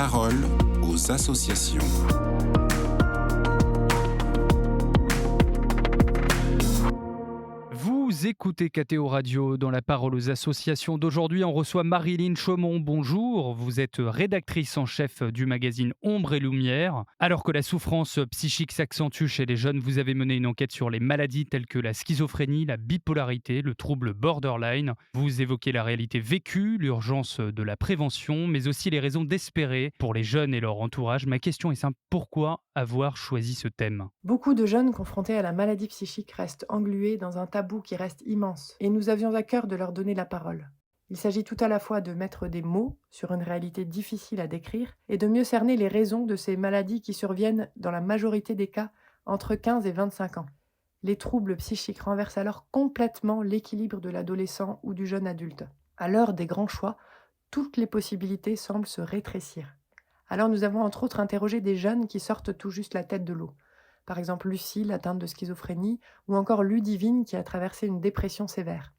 parole aux associations. Vous écoutez KTO Radio. Dans la parole aux associations d'aujourd'hui, on reçoit Marilyn Chaumont. Bonjour, vous êtes rédactrice en chef du magazine Ombre et Lumière. Alors que la souffrance psychique s'accentue chez les jeunes, vous avez mené une enquête sur les maladies telles que la schizophrénie, la bipolarité, le trouble borderline. Vous évoquez la réalité vécue, l'urgence de la prévention, mais aussi les raisons d'espérer pour les jeunes et leur entourage. Ma question est simple, pourquoi avoir choisi ce thème ? Beaucoup de jeunes confrontés à la maladie psychique restent englués dans un tabou qui reste immense, et nous avions à cœur de leur donner la parole. Il s'agit tout à la fois de mettre des mots sur une réalité difficile à décrire et de mieux cerner les raisons de ces maladies qui surviennent dans la majorité des cas entre 15 et 25 ans. Les troubles psychiques renversent alors complètement l'équilibre de l'adolescent ou du jeune adulte. À l'heure des grands choix, toutes les possibilités semblent se rétrécir. Alors nous avons entre autres interrogé des jeunes qui sortent tout juste la tête de l'eau. Par exemple Lucille, atteinte de schizophrénie, ou encore Ludivine qui a traversé une dépression sévère.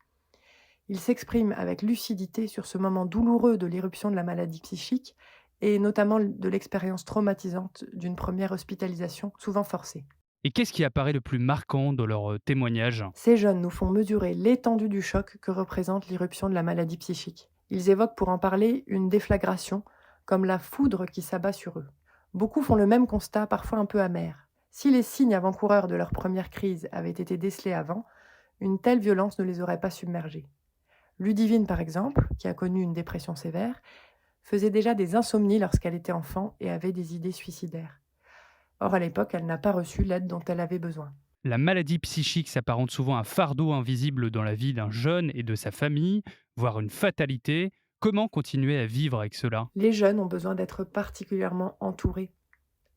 Ils s'expriment avec lucidité sur ce moment douloureux de l'éruption de la maladie psychique et notamment de l'expérience traumatisante d'une première hospitalisation, souvent forcée. Et qu'est-ce qui apparaît le plus marquant dans leurs témoignages ? Ces jeunes nous font mesurer l'étendue du choc que représente l'irruption de la maladie psychique. Ils évoquent pour en parler une déflagration, comme la foudre qui s'abat sur eux. Beaucoup font le même constat, parfois un peu amer. Si les signes avant-coureurs de leur première crise avaient été décelés avant, une telle violence ne les aurait pas submergés. Ludivine, par exemple, qui a connu une dépression sévère, faisait déjà des insomnies lorsqu'elle était enfant et avait des idées suicidaires. Or, à l'époque, elle n'a pas reçu l'aide dont elle avait besoin. La maladie psychique s'apparente souvent à un fardeau invisible dans la vie d'un jeune et de sa famille, voire une fatalité. Comment continuer à vivre avec cela ? Les jeunes ont besoin d'être particulièrement entourés.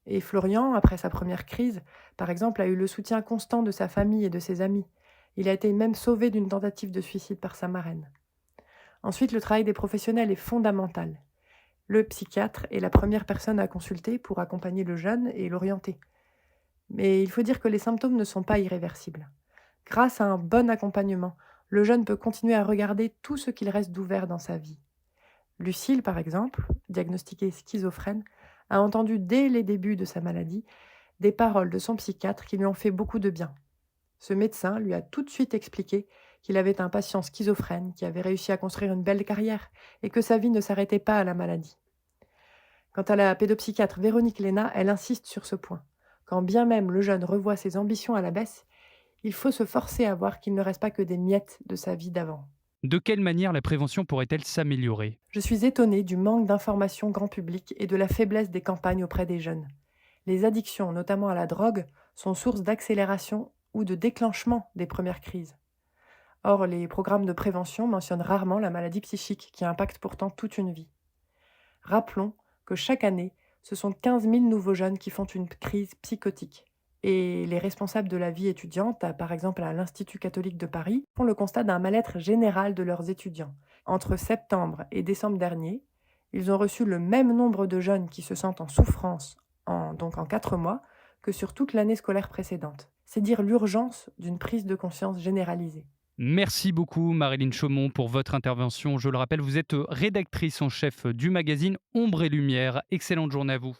Et Florian, après sa première crise, par exemple, a eu le soutien constant de sa famille et de ses amis. Il a été même sauvé d'une tentative de suicide par sa marraine. Ensuite, le travail des professionnels est fondamental. Le psychiatre est la première personne à consulter pour accompagner le jeune et l'orienter. Mais il faut dire que les symptômes ne sont pas irréversibles. Grâce à un bon accompagnement, le jeune peut continuer à regarder tout ce qu'il reste d'ouvert dans sa vie. Lucille, par exemple, diagnostiquée schizophrène, a entendu dès les débuts de sa maladie des paroles de son psychiatre qui lui ont fait beaucoup de bien. Ce médecin lui a tout de suite expliqué qu'il avait un patient schizophrène qui avait réussi à construire une belle carrière et que sa vie ne s'arrêtait pas à la maladie. Quant à la pédopsychiatre Véronique Léna, elle insiste sur ce point. Quand bien même le jeune revoit ses ambitions à la baisse, il faut se forcer à voir qu'il ne reste pas que des miettes de sa vie d'avant. De quelle manière la prévention pourrait-elle s'améliorer ? Je suis étonnée du manque d'information grand public et de la faiblesse des campagnes auprès des jeunes. Les addictions, notamment à la drogue, sont source d'accélération ou de déclenchement des premières crises. Or, les programmes de prévention mentionnent rarement la maladie psychique qui impacte pourtant toute une vie. Rappelons que chaque année, ce sont 15 000 nouveaux jeunes qui font une crise psychotique. Et les responsables de la vie étudiante, par exemple à l'Institut catholique de Paris, font le constat d'un mal-être général de leurs étudiants. Entre septembre et décembre dernier, ils ont reçu le même nombre de jeunes qui se sentent en souffrance, donc en 4 mois, que sur toute l'année scolaire précédente. C'est dire l'urgence d'une prise de conscience généralisée. Merci beaucoup Marilyn Chaumont pour votre intervention. Je le rappelle, vous êtes rédactrice en chef du magazine Ombre et Lumière. Excellente journée à vous.